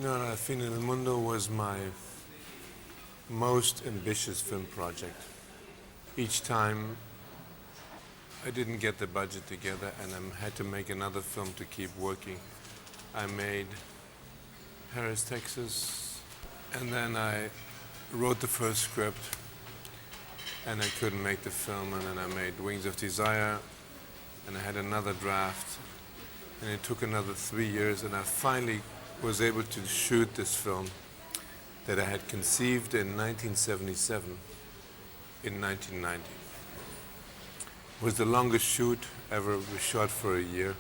Fino, alla mondo was my most ambitious film project. Each time I didn't get the budget together and I had to make another film to keep working. I made Paris, Texas, and then I wrote the first script and I couldn't make the film, and then I made Wings of Desire and I had another draft, and it took another 3 years, and I finally was able to shoot this film that I had conceived in 1977 in 1990. It was the longest shoot ever. We shot for a year.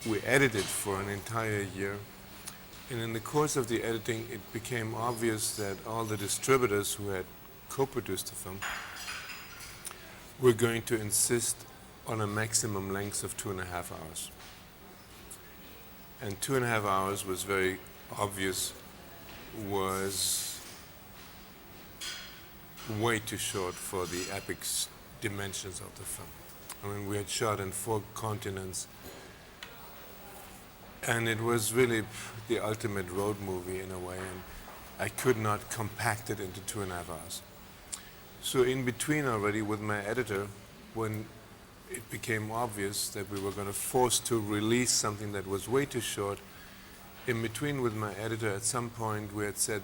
We edited for an entire year. And in the course of the editing, it became obvious that all the distributors who had co-produced the film were going to insist on a maximum length of 2.5 hours. And 2.5 hours was very obvious, was way too short for the epic dimensions of the film. I mean, we had shot in 4 continents, and it was really the ultimate road movie in a way, and I could not compact it into 2.5 hours. So in between already with my editor, when it became obvious that we were going to force to release something that was way too short, in between with my editor at some point we had said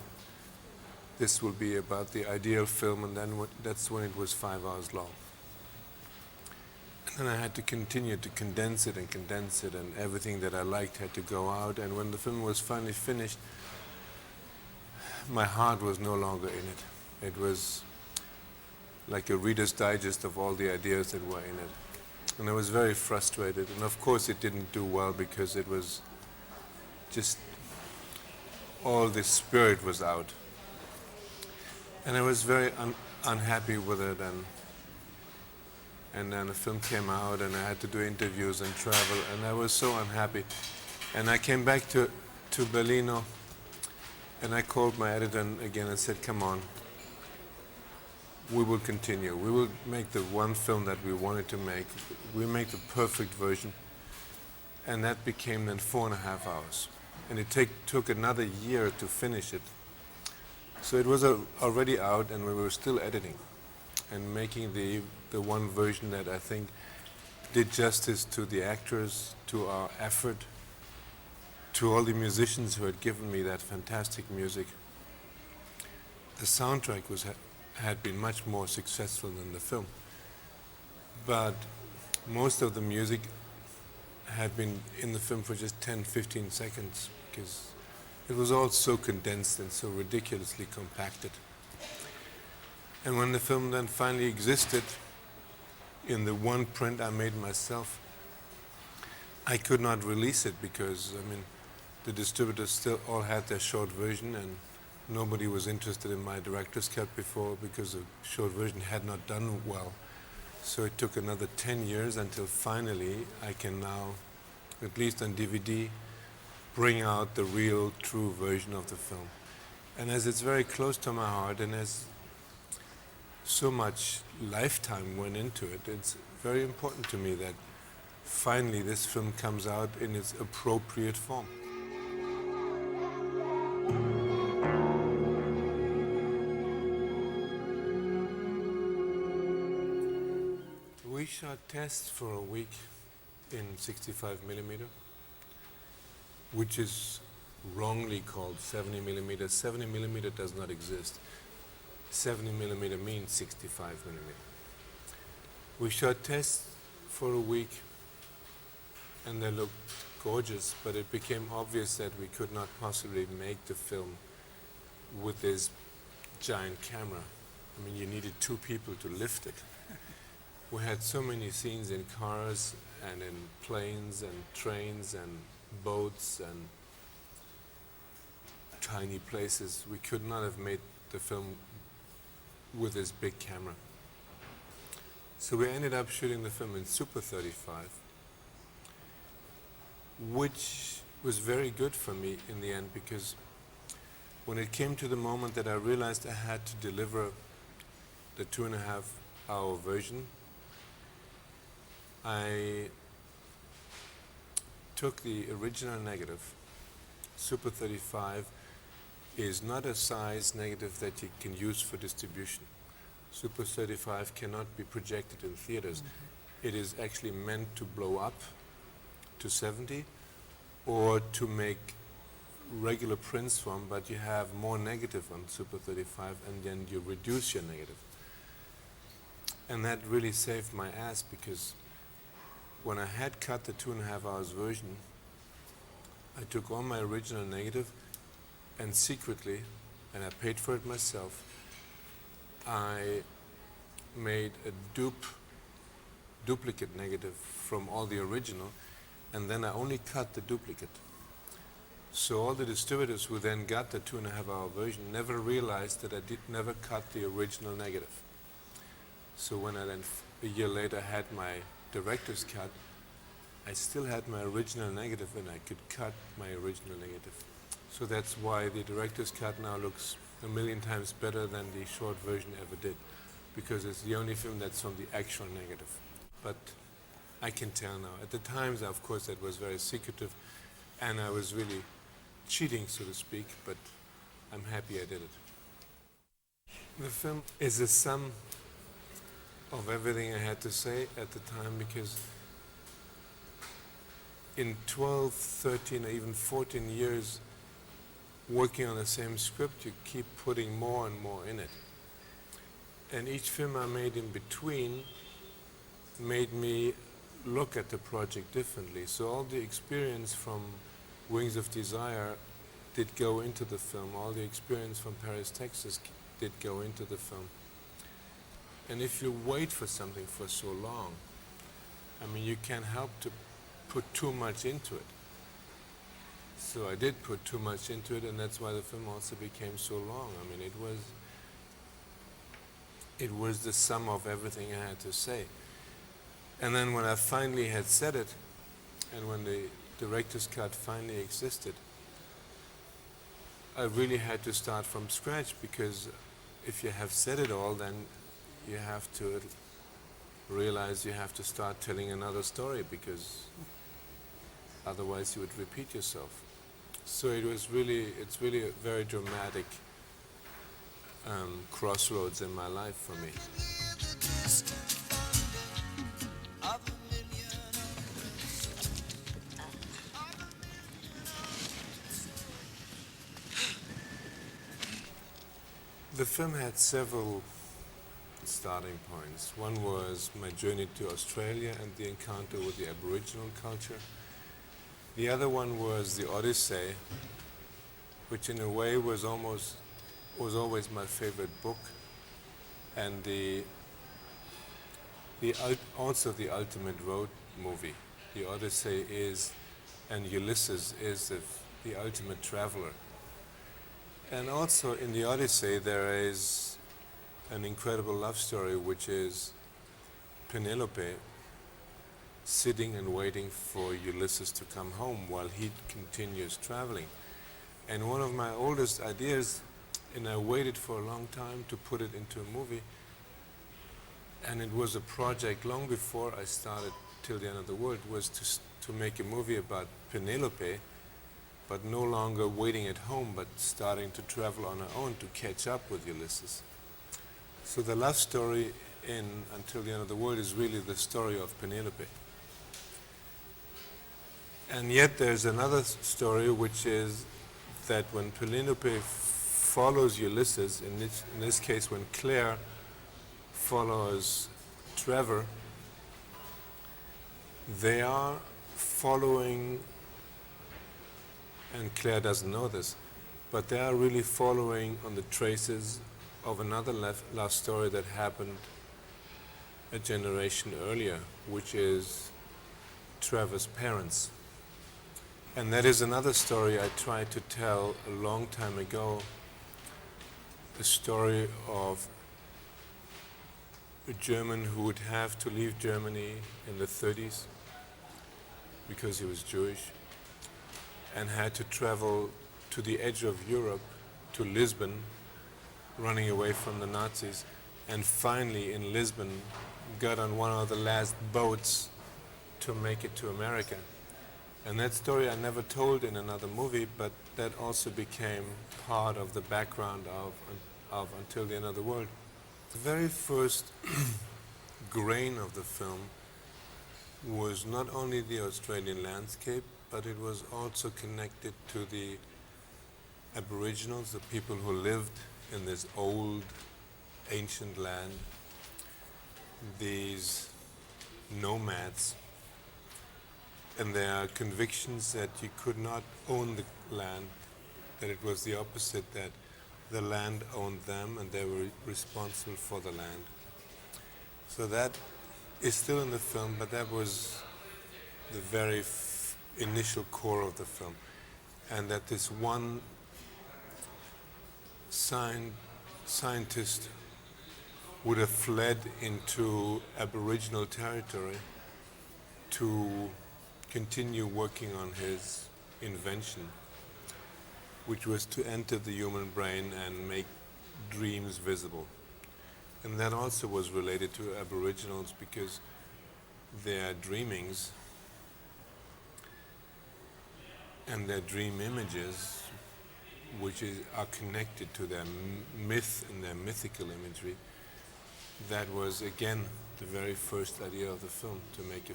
this will be about the ideal film, and then that's when it was 5 hours long. And then I had to continue to condense it, and everything that I liked had to go out, and when the film was finally finished, my heart was no longer in it. It was like a Reader's Digest of all the ideas that were in it. And I was very frustrated, and of course it didn't do well because it was just all the spirit was out. And I was very unhappy with it, and then the film came out and I had to do interviews and travel, and I was so unhappy. And I came back to Berlin, and I called my editor again and said, come on, we will continue. We will make the one film that we wanted to make. We'll make the perfect version. And that became then 4.5 hours. And it took another year to finish it. So it was already out, and we were still editing and making the one version that I think did justice to the actors, to our effort, to all the musicians who had given me that fantastic music. The soundtrack had been much more successful than the film, but most of the music had been in the film for just 10-15 seconds because it was all so condensed and so ridiculously compacted. And when the film then finally existed in the one print I made myself, I could not release it because, I mean, the distributors still all had their short version, and nobody was interested in my director's cut before because the short version had not done well. So it took another 10 years until finally I can now, at least on DVD, bring out the real, true version of the film. And as it's very close to my heart, and as so much lifetime went into it, it's very important to me that finally this film comes out in its appropriate form. We shot tests for a week in 65mm, which is wrongly called 70mm. 70mm does not exist. 70mm means 65mm. We shot tests for a week and they looked gorgeous, but it became obvious that we could not possibly make the film with this giant camera. I mean, you needed 2 people to lift it. We had so many scenes in cars and in planes and trains and boats and tiny places. We could not have made the film with this big camera. So we ended up shooting the film in Super 35, which was very good for me in the end, because when it came to the moment that I realized I had to deliver the 2.5 hour version, I took the original negative Super 35 is not a size negative that you can use for distribution. Super 35 cannot be projected in theaters. It is actually meant to blow up to 70 or to make regular prints from, but you have more negative on Super 35 and then you reduce your negative. And that really saved my ass, because when I had cut the 2.5 hours version, I took all my original negative and secretly, and I paid for it myself, I made a duplicate negative from all the original, and then I only cut the duplicate. So all the distributors who then got the 2.5 hour version never realized that I never cut the original negative. So when I then a year later had my director's cut, I still had my original negative and I could cut my original negative. So that's why the director's cut now looks a million times better than the short version ever did, because it's the only film that's from the actual negative. But I can tell now. At the times, of course, that was very secretive, and I was really cheating, so to speak, but I'm happy I did it. The film is a sum of everything I had to say at the time, because in 12, 13, or even 14 years working on the same script, you keep putting more and more in it. And each film I made in between made me look at the project differently. So all the experience from Wings of Desire did go into the film. All the experience from Paris, Texas did go into the film. And if you wait for something for so long, I mean, you can't help to put too much into it. So I did put too much into it, and that's why the film also became so long. I mean, it was the sum of everything I had to say. And then when I finally had said it, and when the director's cut finally existed, I really had to start from scratch, because if you have said it all, then you have to realize you have to start telling another story, because otherwise you would repeat yourself. So it's really a very dramatic crossroads in my life for me. The film had several starting points. One was my journey to Australia and the encounter with the Aboriginal culture. The other one was the Odyssey, which in a way was always my favorite book, and also the ultimate road movie. The Odyssey is, and Ulysses is the ultimate traveler. And also in the Odyssey there is an incredible love story, which is Penelope sitting and waiting for Ulysses to come home while he continues traveling. And one of my oldest ideas, and I waited for a long time to put it into a movie, and it was a project long before I started Till the End of the World, was to make a movie about Penelope, but no longer waiting at home, but starting to travel on her own to catch up with Ulysses. So the love story in Until the End of the World is really the story of Penelope. And yet there's another story, which is that when Penelope follows Ulysses, in this case when Claire follows Trevor, they are following, and Claire doesn't know this, but they are really following on the traces of another love story that happened a generation earlier, which is Trevor's parents. And that is another story I tried to tell a long time ago, a story of a German who would have to leave Germany in the 30s because he was Jewish, and had to travel to the edge of Europe, to Lisbon, running away from the Nazis, and finally in Lisbon got on one of the last boats to make it to America. And that story I never told in another movie, but that also became part of the background of Until the End of the World. The very first grain of the film was not only the Australian landscape, but it was also connected to the Aboriginals, the people who lived in this old, ancient land, these nomads, and their convictions that you could not own the land, that it was the opposite, that the land owned them and they were responsible for the land. So that is still in the film, but that was the very initial core of the film. And that this one scientist would have fled into Aboriginal territory to continue working on his invention, which was to enter the human brain and make dreams visible. And that also was related to Aboriginals because their dreamings and their dream images, which are connected to their myth and their mythical imagery, that was again the very first idea of the film, to make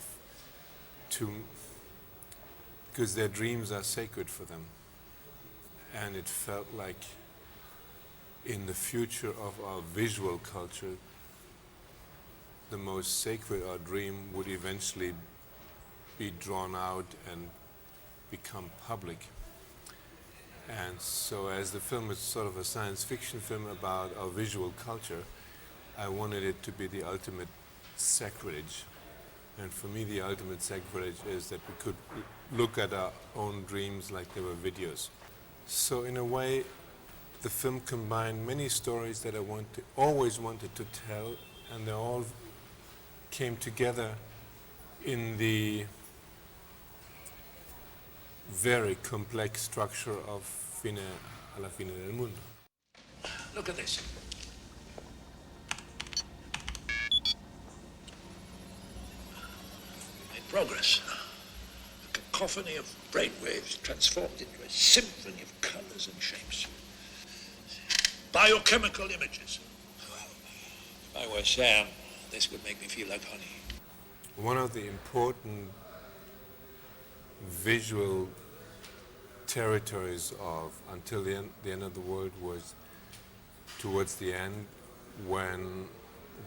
because their dreams are sacred for them. And it felt like in the future of our visual culture, the most sacred our dream would eventually be drawn out and become public. And so as the film is sort of a science fiction film about our visual culture, I wanted it to be the ultimate sacrilege. And for me, the ultimate sacrilege is that we could look at our own dreams like they were videos. So in a way, the film combined many stories that I always wanted to tell, and they all came together in the very complex structure of Fino, alla fine del mondo. Look at this. We made progress. A cacophony of brainwaves transformed into a symphony of colors and shapes. Biochemical images. If I were Sam, this would make me feel like honey. One of the important visual territories of Until the End of the World was towards the end, when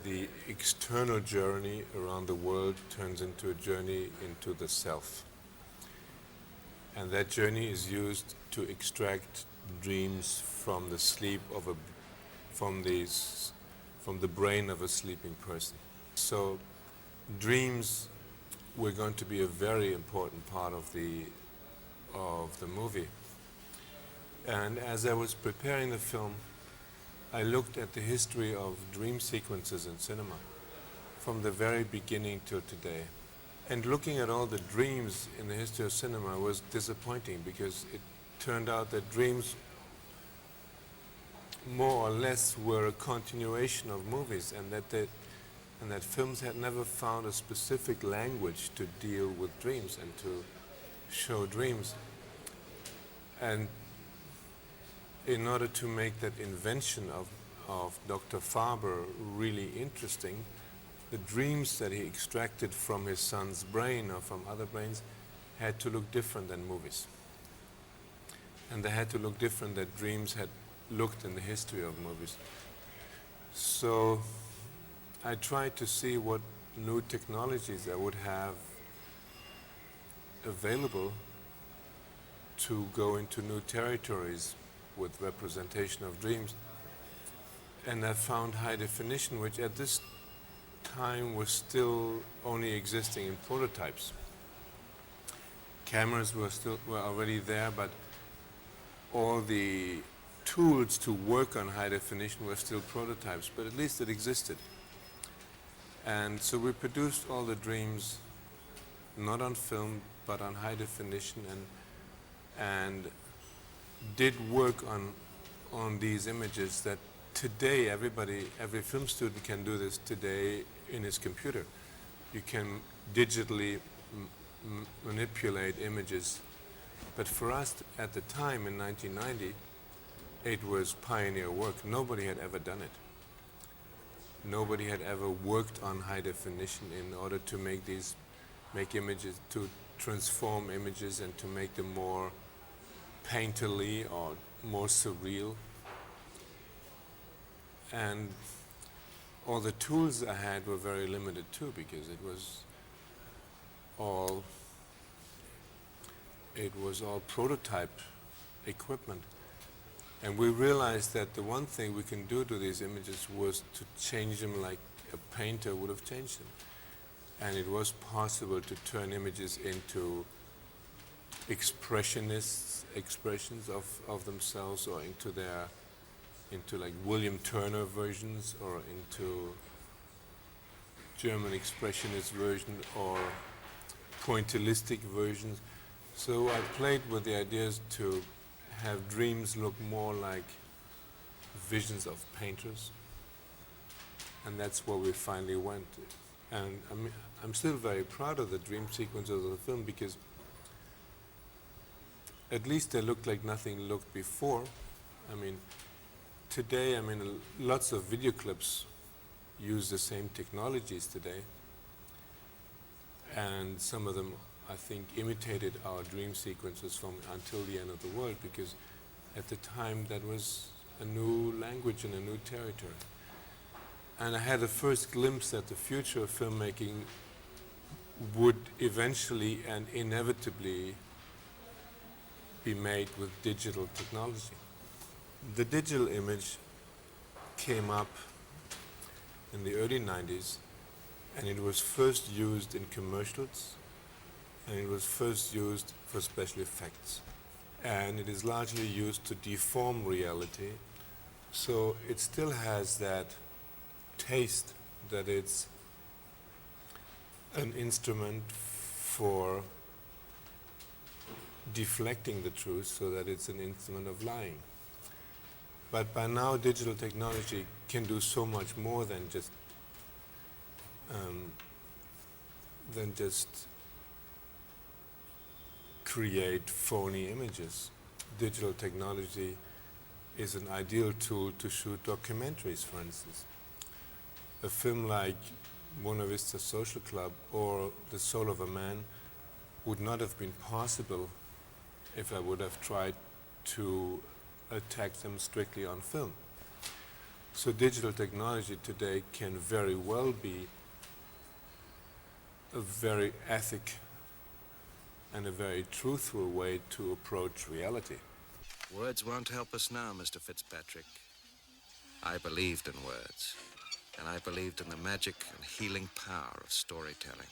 the external journey around the world turns into a journey into the self. And that journey is used to extract dreams from the sleep of from the brain of a sleeping person. So dreams were going to be a very important part of the movie. And as I was preparing the film, I looked at the history of dream sequences in cinema from the very beginning till today. And looking at all the dreams in the history of cinema was disappointing, because it turned out that dreams more or less were a continuation of movies, and that films had never found a specific language to deal with dreams and to show dreams. And in order to make that invention of Dr. Faber really interesting, the dreams that he extracted from his son's brain or from other brains had to look different than movies. And they had to look different than dreams had looked in the history of movies. So I tried to see what new technologies I would have available to go into new territories with representation of dreams. And I found high definition, which at this time was still only existing in prototypes. Cameras were already there, but all the tools to work on high definition were still prototypes, but at least it existed. And so we produced all the dreams, not on film, but on high definition, and did work on these images that today every film student can do this today in his computer. You can digitally manipulate images. But for us at the time in 1990, it was pioneer work. Nobody had ever done it. Nobody had ever worked on high definition in order to make images, to transform images and to make them more painterly or more surreal. And all the tools I had were very limited too, because it was all prototype equipment. And we realized that the one thing we can do to these images was to change them like a painter would have changed them. And it was possible to turn images into expressions of themselves, or into like William Turner versions, or into German expressionist version, or pointillistic versions. So I played with the ideas to have dreams look more like visions of painters, and that's where we finally went. And I'm still very proud of the dream sequences of the film, because at least they looked like nothing looked before. I mean, today, lots of video clips use the same technologies today, and some of them, I think, imitated our dream sequences from Until the End of the World, because at the time that was a new language and a new territory. And I had a first glimpse that the future of filmmaking would eventually and inevitably be made with digital technology. The digital image came up in the early 90s, and it was first used in commercials, and it was first used for special effects. And it is largely used to deform reality, so it still has that taste that it's an instrument for deflecting the truth, so that it's an instrument of lying. But by now, digital technology can do so much more than just create phony images. Digital technology is an ideal tool to shoot documentaries, for instance. A film like Buena Vista Social Club or The Soul of a Man would not have been possible if I would have tried to attack them strictly on film. So digital technology today can very well be a very ethic and a very truthful way to approach reality. Words won't help us now, Mr. Fitzpatrick. I believed in words, and I believed in the magic and healing power of storytelling.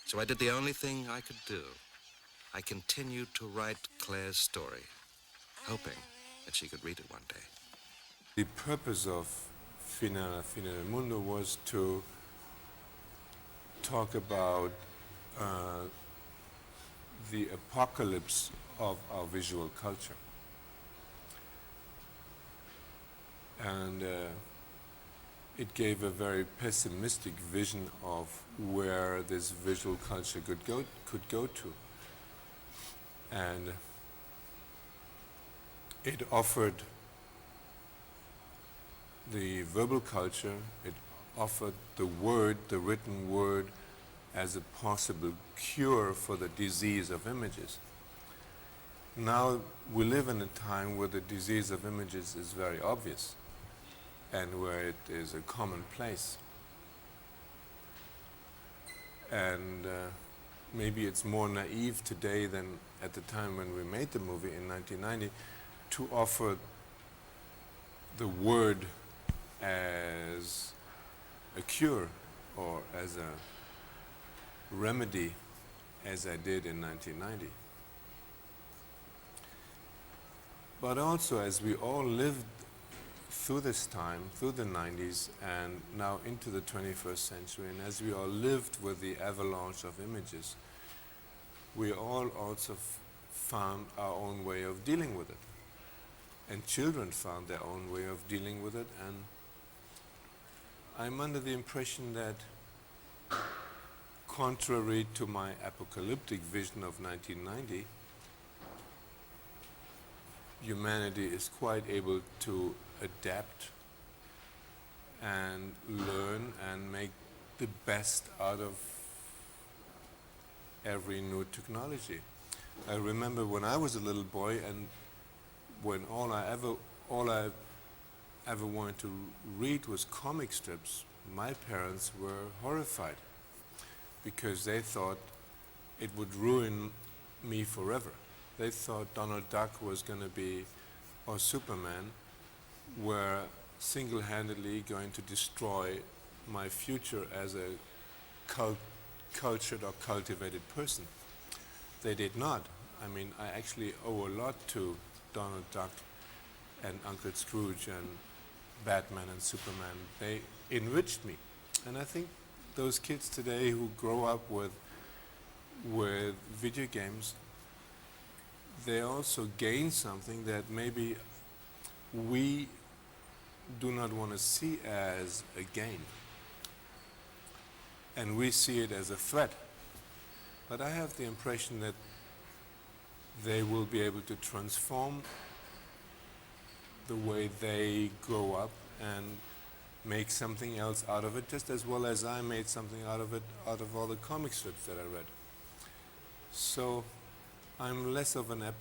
So I did the only thing I could do. I continued to write Claire's story, hoping that she could read it one day. The purpose of Fino, alla, del mondo was to talk about the apocalypse of our visual culture. And it gave a very pessimistic vision of where this visual culture could go to. And it offered the verbal culture, it offered the word, the written word, as a possible cure for the disease of images. Now we live in a time where the disease of images is very obvious and where it is a commonplace. And maybe it's more naive today than at the time when we made the movie in 1990 to offer the word as a cure or as a remedy, as I did in 1990. But also, as we all lived through this time, through the 90s and now into the 21st century, and as we all lived with the avalanche of images, we all also found our own way of dealing with it. And children found their own way of dealing with it, and I'm under the impression that contrary to my apocalyptic vision of 1990, humanity is quite able to adapt and learn and make the best out of every new technology. I remember when I was a little boy, and when all I ever wanted to read was comic strips, my parents were horrified because they thought it would ruin me forever. They thought Donald Duck was going to be, or Superman, were single-handedly going to destroy my future as a cultured or cultivated person. They did not. I mean, I actually owe a lot to Donald Duck and Uncle Scrooge and Batman and Superman. They enriched me. And I think those kids today who grow up with video games, they also gain something that maybe we do not want to see as a gain. And we see it as a threat. But I have the impression that they will be able to transform the way they grow up and make something else out of it, just as well as I made something out of it, out of all the comic strips that I read. So I'm less of a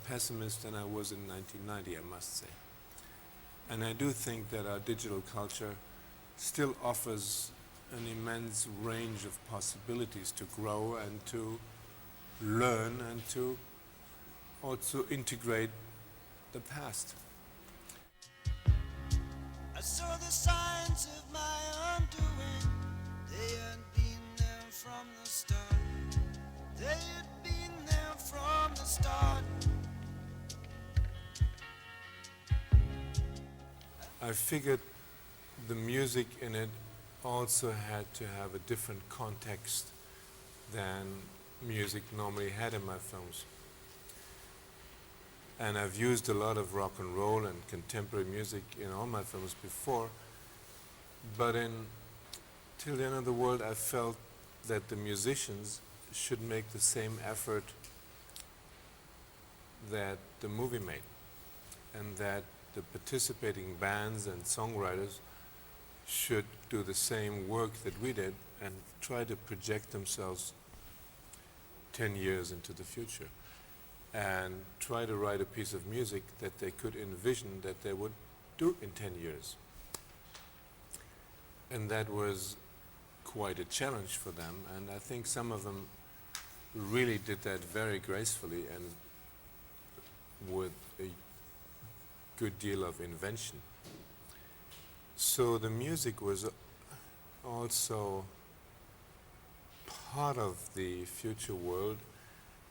pessimist than I was in 1990, I must say. And I do think that our digital culture still offers an immense range of possibilities to grow and to learn and to also integrate the past. I saw the signs of my undoing. They had been there from the start. They had been there from the start. I figured the music in it also had to have a different context than music normally had in my films. And I've used a lot of rock and roll and contemporary music in all my films before, but in Till the End of the World I felt that the musicians should make the same effort that the movie made, and that the participating bands and songwriters should do the same work that we did and try to project themselves 10 years into the future and try to write a piece of music that they could envision that they would do in 10 years. And that was quite a challenge for them, and I think some of them really did that very gracefully and with a good deal of invention. So the music was also part of the future world,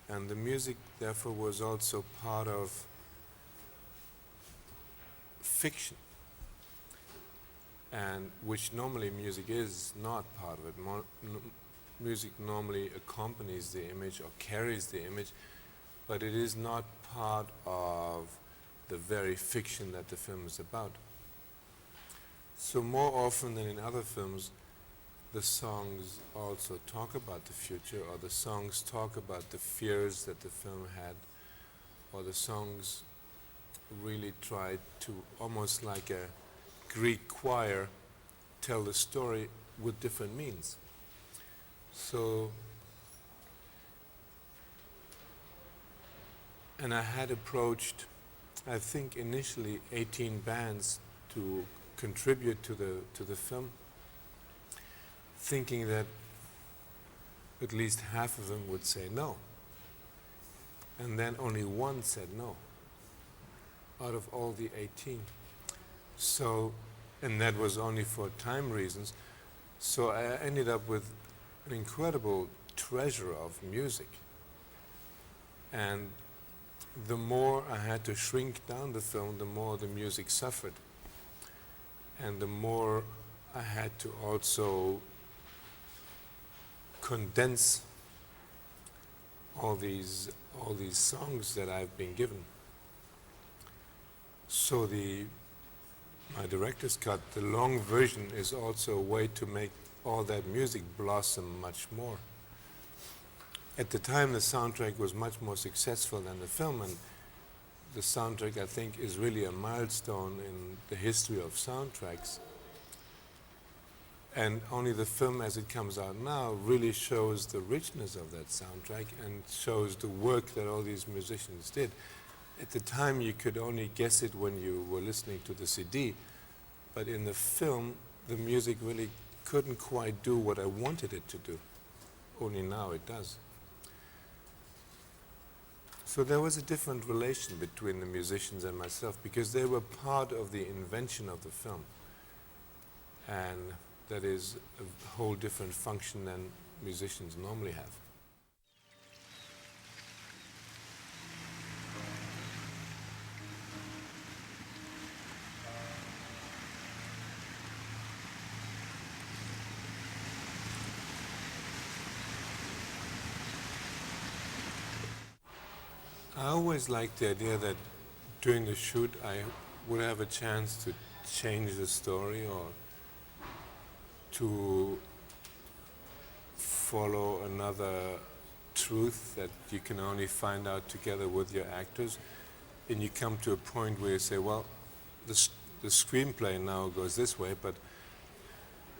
and the music therefore was also part of fiction, and which normally music is not part of it. Music normally accompanies the image or carries the image, but it is not part of the very fiction that the film is about. So more often than in other films, the songs also talk about the future, or the songs talk about the fears that the film had, or the songs really try to, almost like a Greek choir, tell the story with different means. So, and I had approached, I think initially 18 bands to contribute to the film, thinking that at least half of them would say no. And then only one said no, out of all the 18. So, and that was only for time reasons. So I ended up with an incredible treasure of music. And the more I had to shrink down the film, the more the music suffered. And the more I had to also condense all these songs that I've been given. So my director's cut, the long version, is also a way to make all that music blossom much more. At the time, the soundtrack was much more successful than the film, and the soundtrack, I think, is really a milestone in the history of soundtracks. And only the film, as it comes out now, really shows the richness of that soundtrack and shows the work that all these musicians did. At the time, you could only guess it when you were listening to the CD, but in the film, the music really couldn't quite do what I wanted it to do. Only now it does. So there was a different relation between the musicians and myself because they were part of the invention of the film. And that is a whole different function than musicians normally have. I always liked the idea that during the shoot I would have a chance to change the story or to follow another truth that you can only find out together with your actors. And you come to a point where you say, well, the screenplay now goes this way, but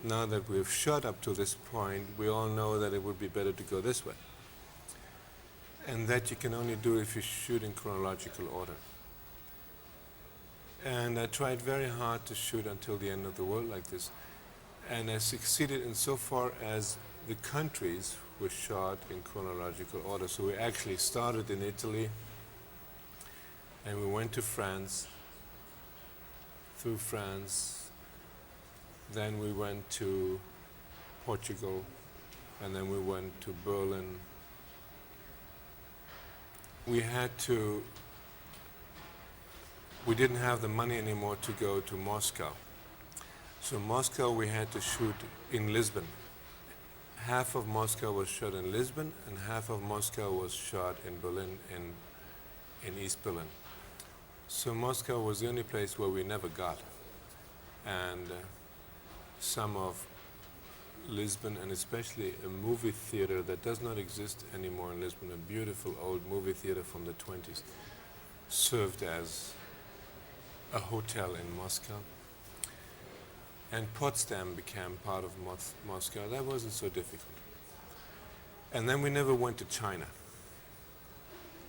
now that we've shot up to this point, we all know that it would be better to go this way. And that you can only do if you shoot in chronological order. And I tried very hard to shoot until the end of the world like this. And I succeeded insofar as the countries were shot in chronological order. So we actually started in Italy, and we went to France, through France, then we went to Portugal, and then we went to Berlin. We didn't have the money anymore to go to Moscow. So Moscow we had to shoot in Lisbon. Half of Moscow was shot in Lisbon and half of Moscow was shot in Berlin, in East Berlin. So Moscow was the only place where we never got. And some of Lisbon, and especially a movie theater that does not exist anymore in Lisbon, a beautiful old movie theater from the 20s, served as a hotel in Moscow. And Potsdam became part of Moscow. That wasn't so difficult. And then we never went to China,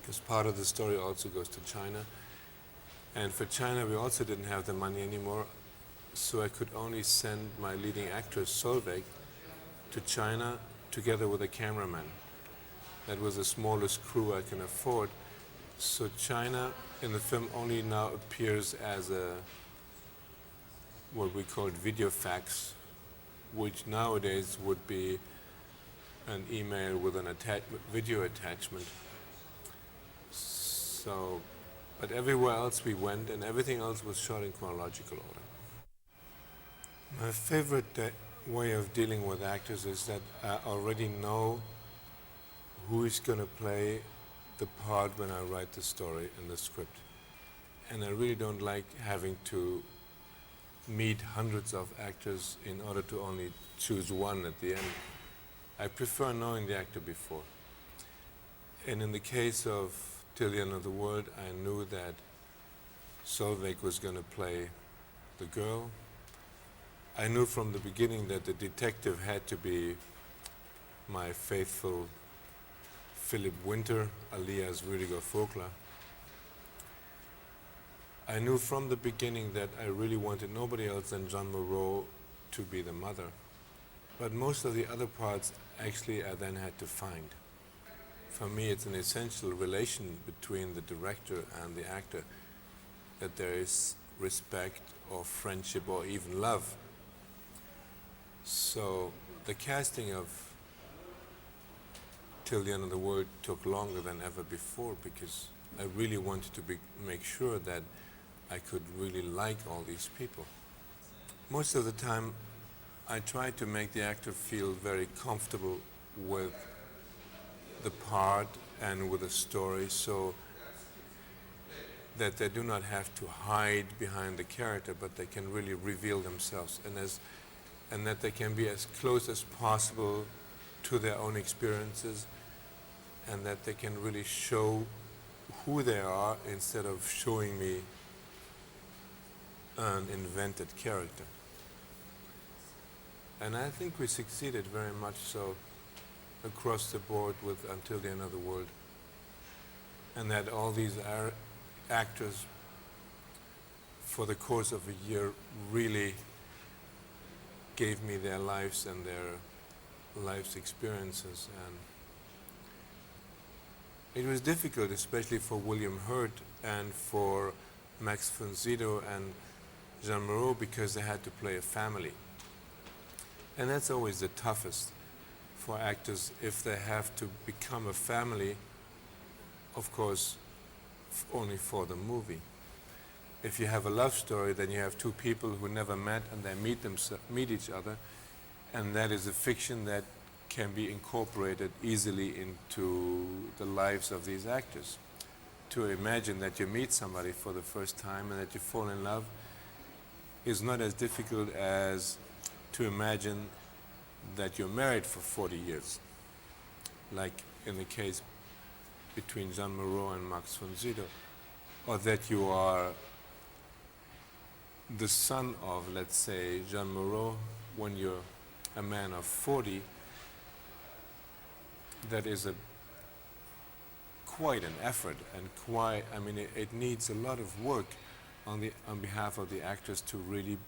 because part of the story also goes to China. And for China, we also didn't have the money anymore, so I could only send my leading actress, Solveig, to China together with a cameraman. That was the smallest crew I can afford. So China in the film only now appears as what we called video fax, which nowadays would be an email with an video attachment. So, but everywhere else we went, and everything else was shot in chronological order. My favorite way of dealing with actors is that I already know who is going to play the part when I write the story and the script. And I really don't like having to meet hundreds of actors in order to only choose one at the end. I prefer knowing the actor before. And in the case of Till the End of the World, I knew that Solveig was going to play the girl. I knew from the beginning that the detective had to be my faithful Philip Winter, alias Rüdiger Vogler. I knew from the beginning that I really wanted nobody else than Jean Moreau to be the mother. But most of the other parts, actually, I then had to find. For me, it's an essential relation between the director and the actor, that there is respect or friendship or even love. So the casting of Till the End of the World took longer than ever before, because I really wanted to make sure that I could really like all these people. Most of the time, I try to make the actor feel very comfortable with the part and with the story, so that they do not have to hide behind the character, but they can really reveal themselves. And as and that they can be as close as possible to their own experiences, and that they can really show who they are instead of showing me an invented character. And I think we succeeded very much so across the board with Until the End of the World. And that all these actors, for the course of a year, really gave me their lives and their life's experiences. And it was difficult, especially for William Hurt and for Max von Sydow and Jean Moreau, because they had to play a family. And that's always the toughest for actors, if they have to become a family, of course, only for the movie. If you have a love story, then you have two people who never met and they meet each other, and that is a fiction that can be incorporated easily into the lives of these actors. To imagine that you meet somebody for the first time and that you fall in love is not as difficult as to imagine that you're married for 40 years, like in the case between Jean Moreau and Max von Sydow, or that you are the son of, let's say, Jean Moreau when you're a man of 40. That is quite an effort, and it needs a lot of work on behalf of the actors to really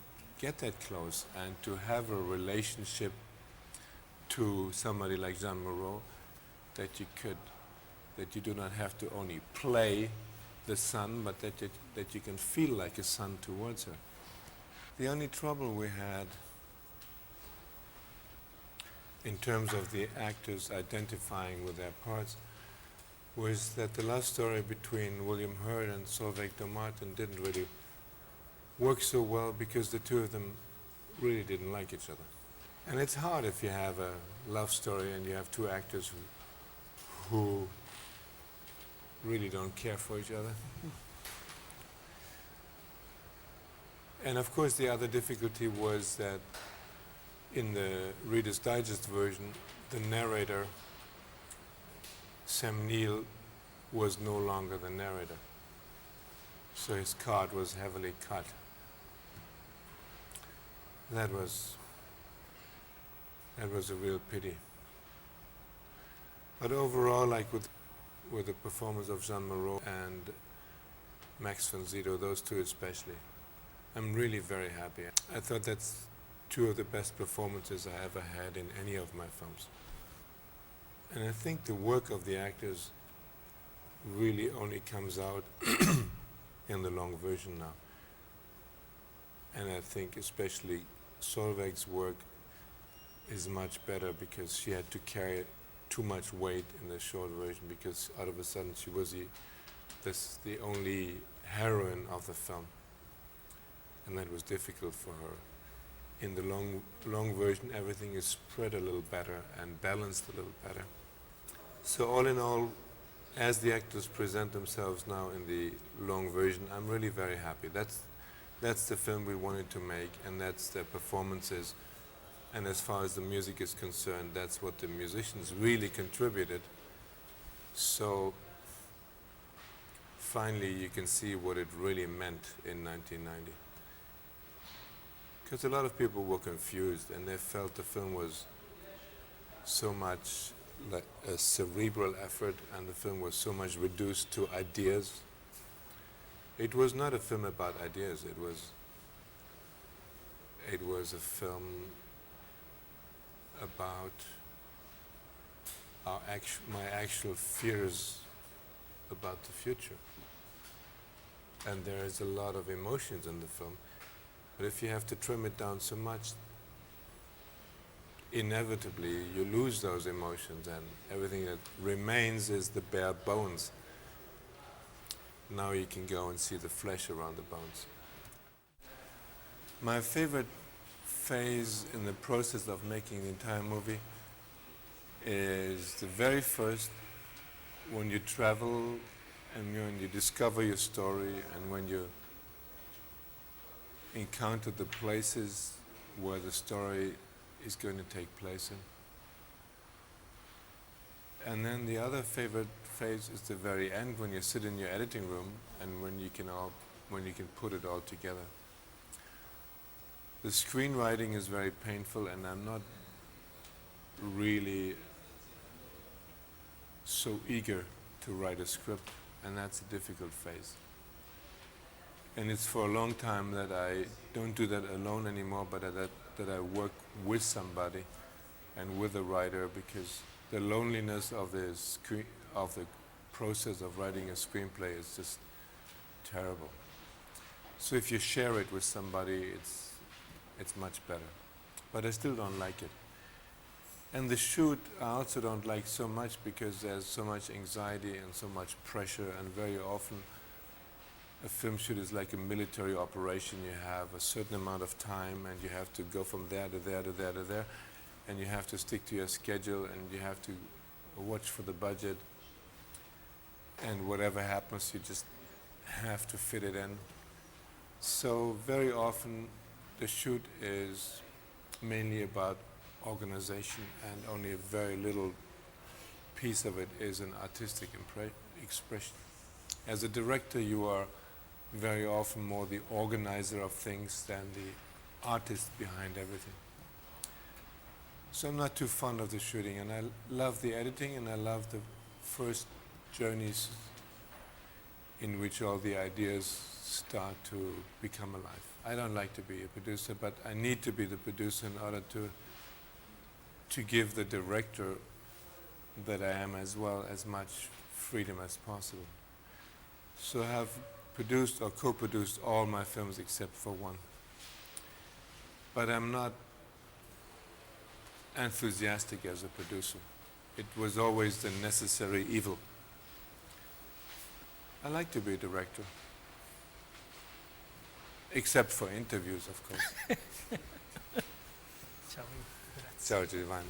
get that close and to have a relationship to somebody like Jean Moreau, that you do not have to only play the son, but that you can feel like a son towards her. The only trouble we had in terms of the actors identifying with their parts was that the love story between William Hurt and Solveig Martin didn't really work so well, because the two of them really didn't like each other. And it's hard if you have a love story and you have two actors who really don't care for each other. And of course the other difficulty was that in the Reader's Digest version, the narrator, Sam Neill, was no longer the narrator. So his card was heavily cut. That was a real pity. But overall, like with the performance of Jean Moreau and Max von Sydow, those two especially, I'm really very happy. I thought that's two of the best performances I ever had in any of my films. And I think the work of the actors really only comes out in the long version now. And I think especially Solveig's work is much better, because she had to carry too much weight in the short version, because out of a sudden she was the only heroine of the film. And that was difficult for her. In the long version, everything is spread a little better and balanced a little better. So all in all, as the actors present themselves now in the long version, I'm really very happy. That's the film we wanted to make, and that's the performances. And as far as the music is concerned, that's what the musicians really contributed. So finally you can see what it really meant in 1990. Because a lot of people were confused, and they felt the film was so much like a cerebral effort, and the film was so much reduced to ideas. It was not a film about ideas. It was a film about my actual fears about the future. And there is a lot of emotions in the film. But if you have to trim it down so much, inevitably you lose those emotions, and everything that remains is the bare bones. Now you can go and see the flesh around the bones. My favorite phase in the process of making the entire movie is the very first, when you travel and when you discover your story, and when you encounter the places where the story is going to take place in. And then the other favorite phase is the very end, when you sit in your editing room and when you can put it all together. The screenwriting is very painful, and I'm not really so eager to write a script, and that's a difficult phase. And it's for a long time that I don't do that alone anymore, but that I work with somebody and with a writer, because the loneliness of the process of writing a screenplay is just terrible. So if you share it with somebody, it's much better. But I still don't like it. And the shoot I also don't like so much, because there's so much anxiety and so much pressure, and very often a film shoot is like a military operation. You have a certain amount of time, and you have to go from there to there to there to there, and you have to stick to your schedule, and you have to watch for the budget, and whatever happens, you just have to fit it in. So very often the shoot is mainly about organization, and only a very little piece of it is an artistic expression. As a director, you are very often more the organizer of things than the artist behind everything. So I'm not too fond of the shooting, and I love the editing, and I love the first journeys in which all the ideas start to become alive. I don't like to be a producer, but I need to be the producer in order to give the director that I am as well as much freedom as possible. So I have produced or co-produced all my films except for one. But I'm not enthusiastic as a producer. It was always the necessary evil. I like to be a director. Except for interviews, of course. Ciao. Ciao Giovanni.